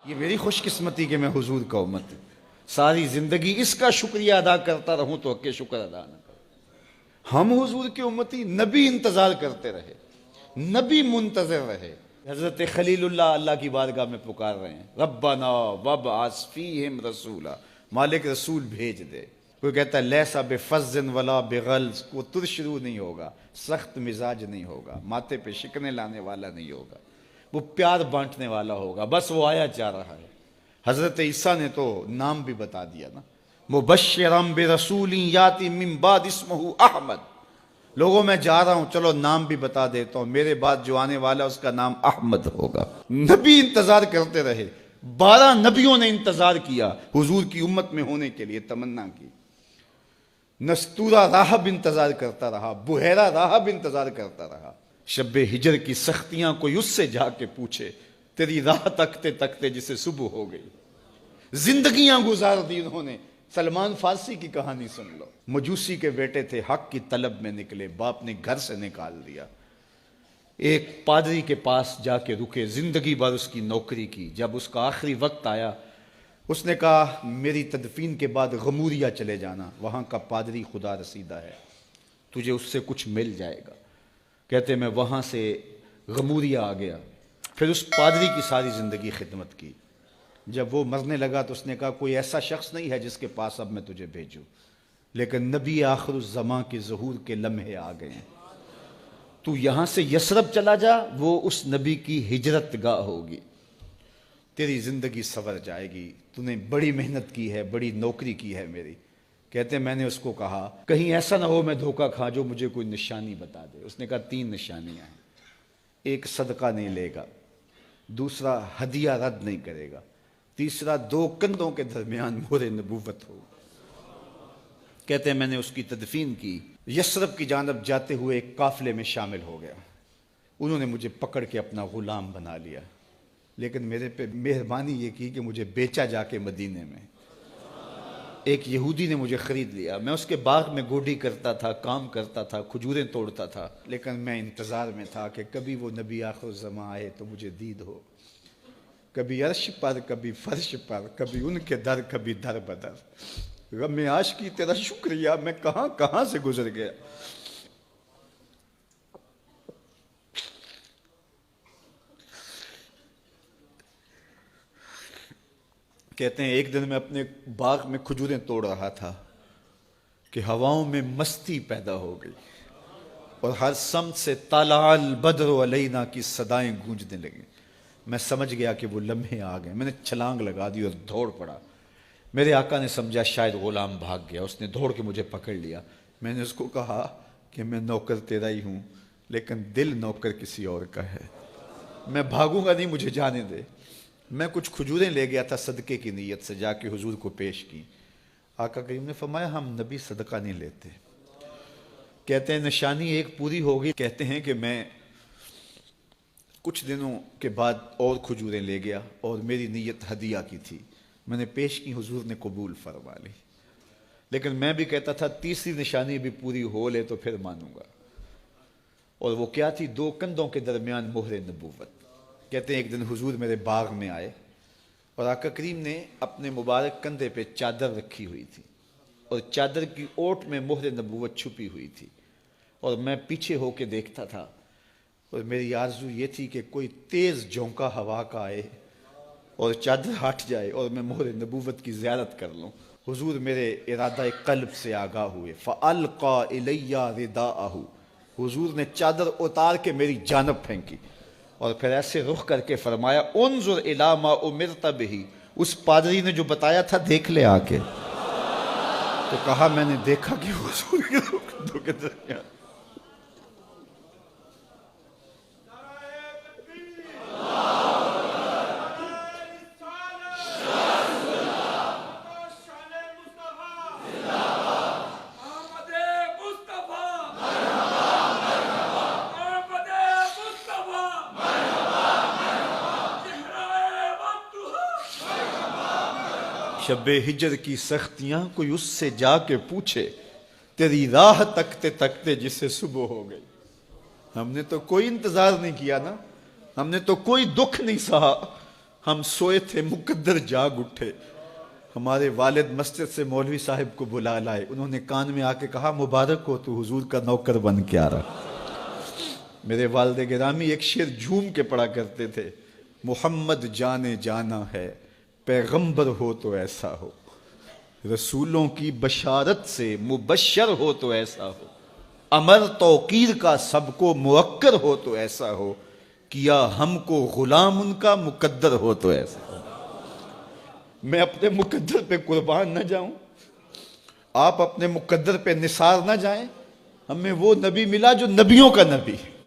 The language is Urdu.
یہ میری خوش قسمتی کہ میں حضور کا امت ساری زندگی اس کا شکریہ ادا کرتا رہوں تو حق شکر ادا نہ کروں۔ ہم حضور کی امتی، نبی انتظار کرتے رہے، نبی منتظر رہے۔ حضرت خلیل اللہ کی بارگاہ میں پکار رہے ہیں، ربنا وابعث فیہم رسولا، مالک رسول بھیج دے۔ کوئی کہتا ہے لیسا بفظ ولا بغلظ، وہ ترشرو نہیں ہوگا، سخت مزاج نہیں ہوگا، ماتھے پہ شکنے لانے والا نہیں ہوگا، وہ پیار بانٹنے والا ہوگا، بس وہ آیا جا رہا ہے۔ حضرت عیسیٰ نے تو نام بھی بتا دیا نا، مبشرم برسول یاتی من بعد اسمہ احمد، لوگوں میں جا رہا ہوں، چلو نام بھی بتا دیتا ہوں، میرے بعد جو آنے والا اس کا نام احمد ہوگا۔ نبی انتظار کرتے رہے، 12 نبیوں نے انتظار کیا حضور کی امت میں ہونے کے لیے، تمنا کی۔ نستورہ راہب انتظار کرتا رہا، بحیرہ راہب انتظار کرتا رہا۔ شب ہجر کی سختیاں کوئی اس سے جا کے پوچھے، تیری راہ تکتے تکتے جسے صبح ہو گئی۔ زندگیاں گزار دی انہوں نے۔ سلمان فارسی کی کہانی سن لو، مجوسی کے بیٹے تھے، حق کی طلب میں نکلے، باپ نے گھر سے نکال دیا، ایک پادری کے پاس جا کے رکے، زندگی بھر اس کی نوکری کی۔ جب اس کا آخری وقت آیا، اس نے کہا میری تدفین کے بعد غموریا چلے جانا، وہاں کا پادری خدا رسیدہ ہے، تجھے اس سے کچھ مل جائے گا۔ کہتے میں وہاں سے غموریا آ گیا، پھر اس پادری کی ساری زندگی خدمت کی۔ جب وہ مرنے لگا تو اس نے کہا کوئی ایسا شخص نہیں ہے جس کے پاس اب میں تجھے بھیجوں، لیکن نبی آخر الزماں کے ظہور کے لمحے آ گئے ہیں، تو یہاں سے یثرب چلا جا، وہ اس نبی کی ہجرت گاہ ہوگی، تیری زندگی سنور جائے گی، تو نے بڑی محنت کی ہے، بڑی نوکری کی ہے میری۔ کہتے ہیں میں نے اس کو کہا کہیں ایسا نہ ہو میں دھوکہ کھا جو مجھے کوئی نشانی بتا دے۔ اس نے کہا 3 نشانیاں ہیں، ایک صدقہ نہیں لے گا، دوسرا ہدیہ رد نہیں کرے گا، تیسرا 2 کندھوں کے درمیان مہر نبوت ہو۔ کہتے ہیں میں نے اس کی تدفین کی، یثرب کی جانب جاتے ہوئے ایک قافلے میں شامل ہو گیا، انہوں نے مجھے پکڑ کے اپنا غلام بنا لیا، لیکن میرے پہ مہربانی یہ کی کہ مجھے بیچا جا کے مدینے میں۔ ایک یہودی نے مجھے خرید لیا، میں اس کے باغ میں گوڈی کرتا تھا، کام کرتا تھا، کھجوریں توڑتا تھا، لیکن میں انتظار میں تھا کہ کبھی وہ نبی آخر الزماں آئے تو مجھے دید ہو، کبھی عرش پر، کبھی فرش پر، کبھی ان کے در، کبھی در بدر۔ غم عاشقی تیرا شکریہ، میں کہاں کہاں سے گزر گیا۔ کہتے ہیں ایک دن میں اپنے باغ میں کھجوریں توڑ رہا تھا کہ ہواؤں میں مستی پیدا ہو گئی اور ہر سمت سے طلع البدر علینا کی صدائیں گونجنے لگیں۔ میں سمجھ گیا کہ وہ لمحے آ گئے، میں نے چھلانگ لگا دی اور دوڑ پڑا۔ میرے آقا نے سمجھا شاید غلام بھاگ گیا، اس نے دوڑ کے مجھے پکڑ لیا۔ میں نے اس کو کہا کہ میں نوکر تیرا ہی ہوں، لیکن دل نوکر کسی اور کا ہے، میں بھاگوں گا نہیں، مجھے جانے دے۔ میں کچھ کھجوریں لے گیا تھا صدقے کی نیت سے، جا کے حضور کو پیش کی۔ آقا کریم نے فرمایا ہم نبی صدقہ نہیں لیتے۔ کہتے ہیں نشانی ایک پوری ہو گئی، کہتے ہیں کہ میں کچھ دنوں کے بعد اور کھجوریں لے گیا اور میری نیت ہدیہ کی تھی، میں نے پیش کی، حضور نے قبول فرما لی، لیکن میں بھی کہتا تھا تیسری نشانی بھی پوری ہو لے تو پھر مانوں گا، اور وہ کیا تھی؟ 2 کندھوں کے درمیان مہر نبوت۔ کہتے ہیں ایک دن حضور میرے باغ میں آئے اور آقا کریم نے اپنے مبارک کندھے پہ چادر رکھی ہوئی تھی اور چادر کی اوٹ میں مہر نبوت چھپی ہوئی تھی، اور میں پیچھے ہو کے دیکھتا تھا، اور میری آرزو یہ تھی کہ کوئی تیز جھونکا ہوا کا آئے اور چادر ہٹ جائے اور میں مہر نبوت کی زیارت کر لوں۔ حضور میرے ارادہ قلب سے آگاہ ہوئے، فَأَلْقَى إِلَيَّ رِدَاءَهُ، حضور نے چادر اتار کے میری جانب پھینکی اور پھر ایسے رخ کر کے فرمایا انظر الی ما امرت بہ، اس پادری نے جو بتایا تھا دیکھ لے آ کے۔ تو کہا میں نے دیکھا کہ حضور کے 2 کندھوں کے درمیان۔ شب ہجر کی سختیاں کوئی اس سے جا کے پوچھے، تیری راہ تکتے تکتے جسے صبح ہو گئی۔ ہم نے تو کوئی انتظار نہیں کیا نا، ہم نے تو کوئی دکھ نہیں سہا، ہم سوئے تھے مقدر جاگ اٹھے، ہمارے والد مسجد سے مولوی صاحب کو بلا لائے، انہوں نے کان میں آ کے کہا مبارک ہو تو حضور کا نوکر بن کے آ رہا۔ میرے والد گرامی ایک شعر جھوم کے پڑھا کرتے تھے، محمد جانے جانا ہے پیغمبر ہو تو ایسا ہو، رسولوں کی بشارت سے مبشر ہو تو ایسا ہو، امر توقیر کا سب کو موقر ہو تو ایسا ہو، کیا ہم کو غلام ان کا مقدر ہو تو ایسا ہو۔ میں اپنے مقدر پہ قربان نہ جاؤں، آپ اپنے مقدر پہ نثار نہ جائیں، ہمیں وہ نبی ملا جو نبیوں کا نبی ہے۔